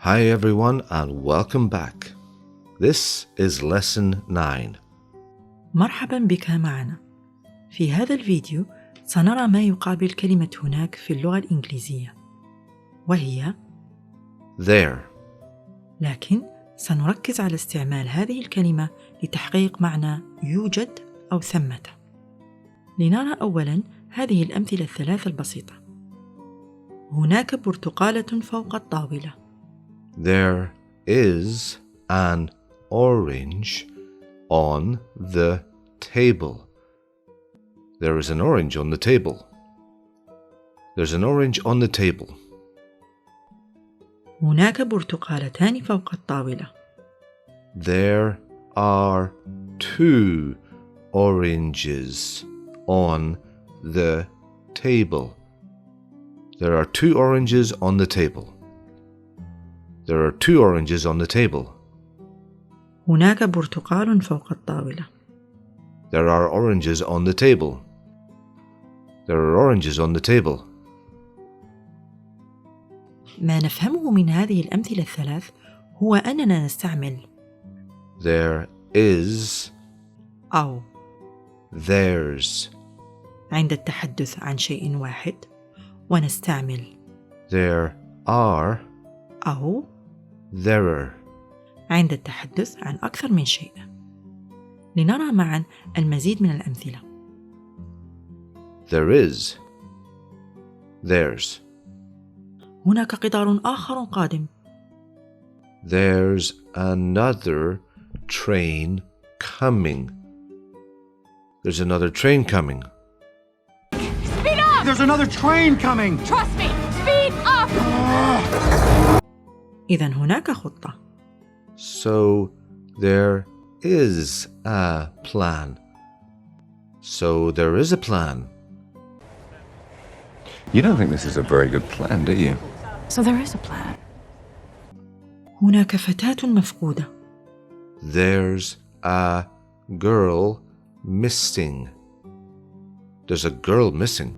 Hi everyone and welcome back. This is lesson 9. مرحبا بك معنا. في هذا الفيديو سنرى ما يقابل كلمة هناك في اللغة الإنجليزية، وهي There. لكن سنركز على استعمال هذه الكلمة لتحقيق معنى يوجد أو ثمة. لنرى أولاً هذه الأمثلة الثلاث البسيطة. هناك برتقالة فوق الطاولة. There is an orange on the table. There is an orange on the table. There's an orange on the table. هناك برتقالتان فوق الطاولة. There are 2 oranges on the table. There are 2 oranges on the table. There are 2 oranges on the table. هناك برتقال فوق الطاولة. There are oranges on the table. There are oranges on the table. ما نفهمه من هذه الأمثلة الثلاث هو أننا نستعمل There is أو there's عند التحدث عن شيء واحد، ونستعمل there are أو there are. عند التحدث عن أكثر من شيء. لنرى معا المزيد من الأمثلة. There is there's. هناك قطار آخر قادم. There's another train coming. There's another train coming. Speed up! There's another train coming! Trust me! Speed up! إذن هناك خطة. So there is a plan. So there is a plan. You don't think this is a very good plan, do you? So there is a plan. هناك فتاة مفقودة. There's a girl missing. There's a girl missing.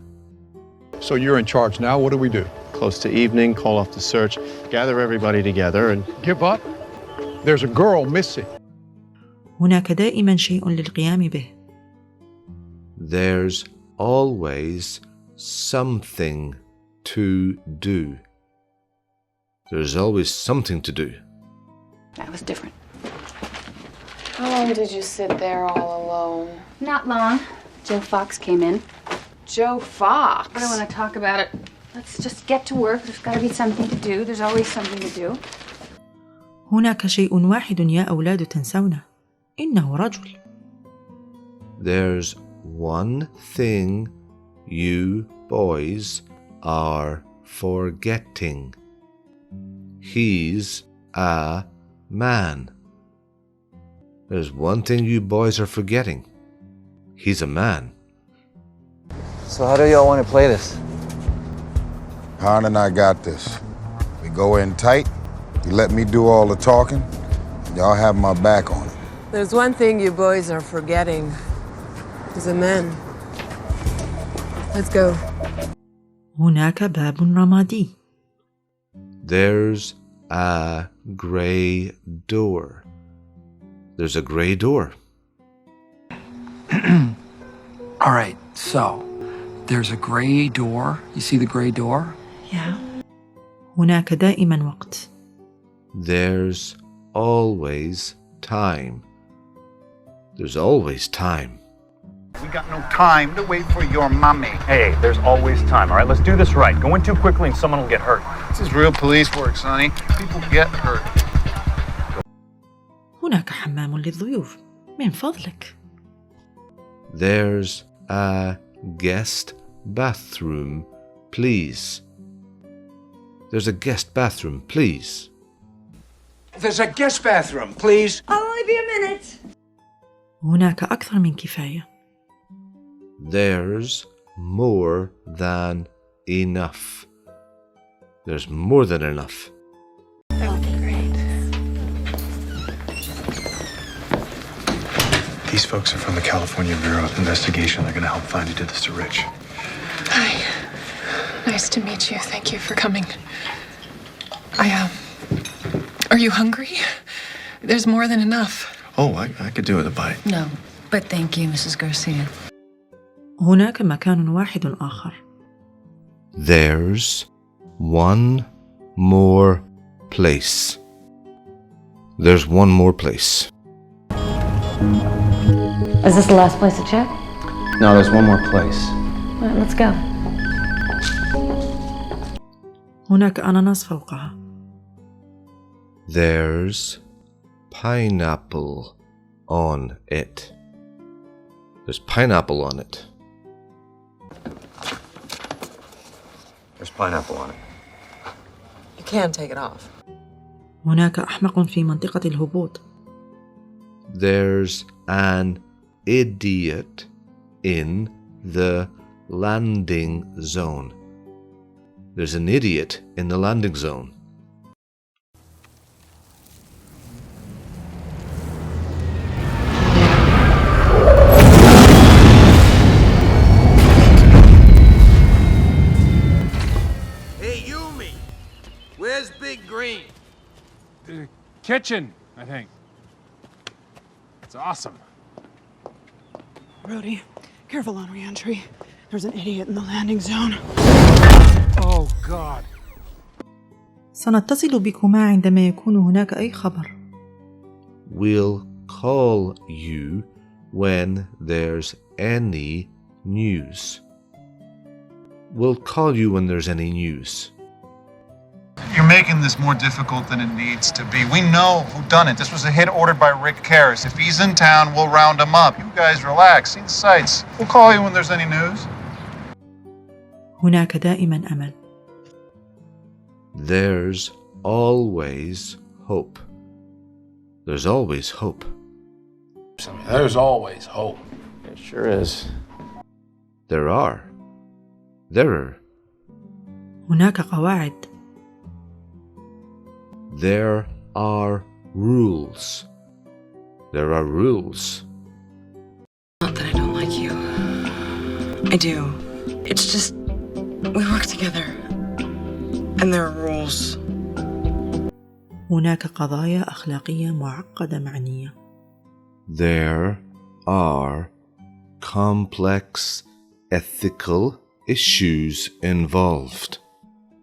So you're in charge now. What do we do? Close to evening, call off the search, gather everybody together and Give up? There's a girl missing. هناك دائما شيء للقيام به. There's always something to do. There's always something to do. That was different. How long did you sit there all alone? Not long. Joe Fox came in. Joe Fox? I don't want to talk about it. Let's just get to work. There's got to be something to do. There's always something to do. هناك شيء واحد يا أولاد تنسونه. إنه رجل. There's one thing you boys are forgetting. He's a man. There's one thing you boys are forgetting. He's a man. So how do y'all want to play this? Han and I got this. We go in tight, you let me do all the talking, and y'all have my back on it. There's one thing you boys are forgetting. He's a man. Let's go. هناك باب رمادي. There's a gray door. There's a gray door. All right, so there's a gray door. You see the gray door? Yeah. هناك دائما وقت. There's always time. There's always time. We got no time to wait for your mommy. Hey, there's always time. All right, let's do this right. Going too quickly and someone will get hurt. This is real police work, Sonny. People get hurt. هناك حمام للضيوف. من فضلك. There's a guest bathroom, please. There's a guest bathroom, please. There's a guest bathroom, please. I'll only be a minute. هناك أكثر من كفاية. There's more than enough. There's more than enough. That would be great. These folks are from the California Bureau of Investigation. They're going to help find who did this to Rich. Hi. Nice to meet you. Thank you for coming. I Are you hungry? There's more than enough. Oh, I could do with a bite. No, but thank you, Mrs. Garcia. هناك مكان واحد آخر. There's one more place. There's one more place. Is this the last place to check? No, there's one more place. All right, let's go. هناك أناناس فوقها. There's pineapple on it. There's pineapple on it. There's pineapple on it. You can take it off. هناك أحمق في منطقة الهبوط. There's an idiot in the landing zone. There's an idiot in the landing zone. Hey, Yumi! Where's Big Green? The kitchen, I think. It's awesome. Rudy, careful on re-entry. There's an idiot in the landing zone. Oh, God. سنتصل بكما عندما يكون هناك أي خبر. We'll call you when there's any news. We'll call you when there's any news. You're making this more difficult than it needs to be. We know who done it. This was a hit ordered by Rick Karras. If he's in town, we'll round him up. You guys relax. See the sights. We'll call you when there's any news. هناك دائما أمل. There's always hope. There's always hope. There's always hope. It sure is. There are. There are. هناك قواعد. There are rules. There are rules. Not that I don't like you. I do. It's just we work together. And there are rules. هناك قضايا أخلاقية معقدة معنية. There are complex ethical issues involved.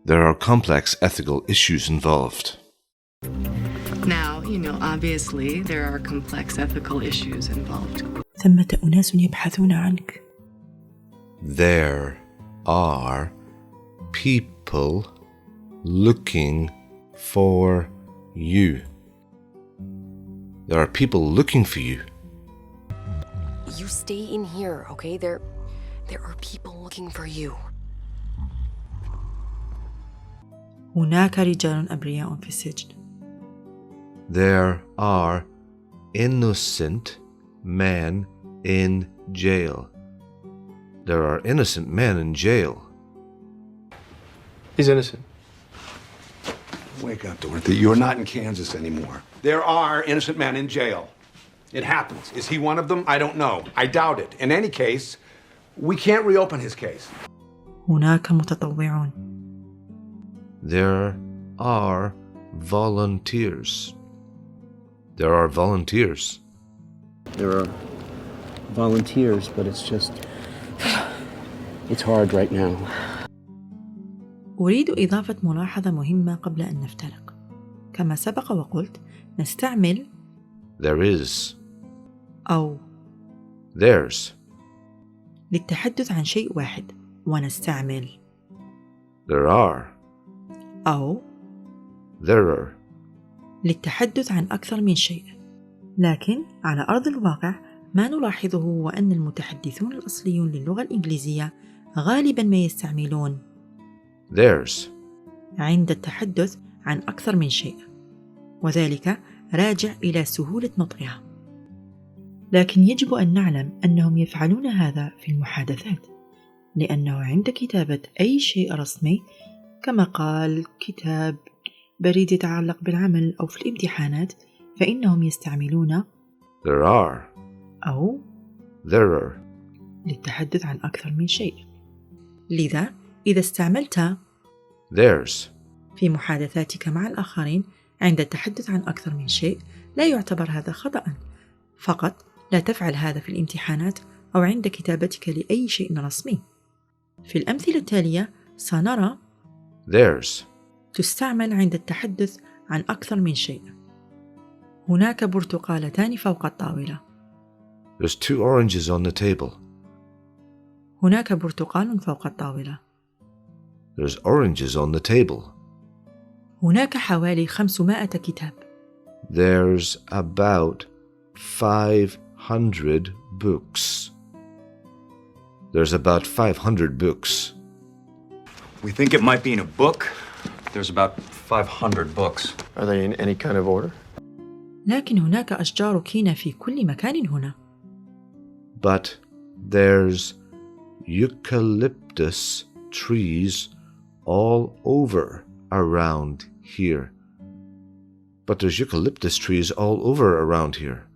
There are complex ethical issues involved. Now, obviously there are complex ethical issues involved. ثمة أناس يبحثون عنك. There are people looking for you. There are people looking for you. You stay in here, okay? There are people looking for you. هناك رجال أبرياء في السجن. There are innocent men in jail. There are innocent men in jail. He's innocent. Wake up, Dorothy. You're not in Kansas anymore. There are innocent men in jail. It happens. Is he one of them? I don't know. I doubt it. In any case, we can't reopen his case. هناك متطوعون. There are volunteers. There are volunteers. There are volunteers, but it's hard right now. أريد إضافة ملاحظة مهمة قبل أن نفترق. كما سبق وقلت، نستعمل There is. أو There's. للتحدث عن شيء واحد، ونستعمل There are. أو There are. للتحدث عن أكثر من شيء. لكن على أرض الواقع ما نلاحظه هو أن المتحدثون الأصليون للغة الإنجليزية غالباً ما يستعملون There's عند التحدث عن أكثر من شيء، وذلك راجع إلى سهولة نطقها. لكن يجب أن نعلم أنهم يفعلون هذا في المحادثات، لأنه عند كتابة أي شيء رسمي كما قال كتاب، بريد يتعلق بالعمل أو في الامتحانات، فإنهم يستعملون There are. أو There are. للتحدث عن أكثر من شيء. لذا إذا استعملت There's في محادثاتك مع الآخرين عند التحدث عن أكثر من شيء لا يعتبر هذا خطأ، فقط لا تفعل هذا في الامتحانات أو عند كتابتك لأي شيء رسمي. في الأمثلة التالية سنرى There's تستعمل عند التحدث عن أكثر من شيء. هناك برتقالتان فوق الطاولة. There's 2 oranges on the table. هناك برتقال فوق الطاولة. There's oranges on the table. هناك حوالي 500 كتاب. There's about 500 books. There's about 500 books. We think it might be in a book. There's about 500 books. Are they in any kind of order? لكن هناك أشجار كينة في كل مكان هنا. But there's eucalyptus trees all over around here. But there's eucalyptus trees all over around here.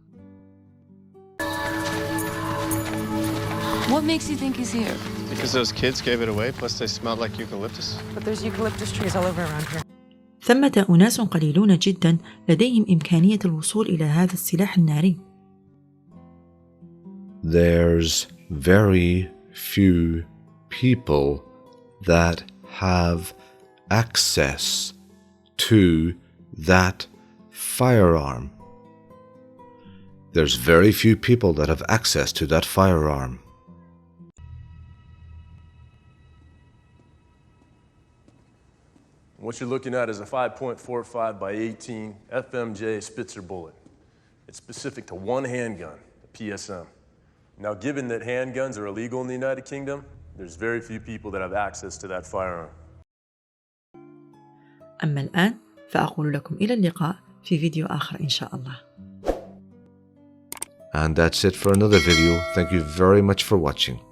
What makes you think he's here? Because those kids gave it away, plus they smelled like eucalyptus. But there's eucalyptus trees all over around here. ثمة أناس قليلون جدا لديهم إمكانية الوصول إلى هذا السلاح الناري. There's very few people that have access to that firearm. There's very few people that have access to that firearm. What you're looking at is a 5.45 by 18 FMJ Spitzer bullet. It's specific to one handgun, a PSM. Now, given that handguns are illegal in the United Kingdom, there's very few people that have access to that firearm. أما الآن فأقول لكم إلى اللقاء في فيديو آخر إن شاء الله. And that's it for another video. Thank you very much for watching.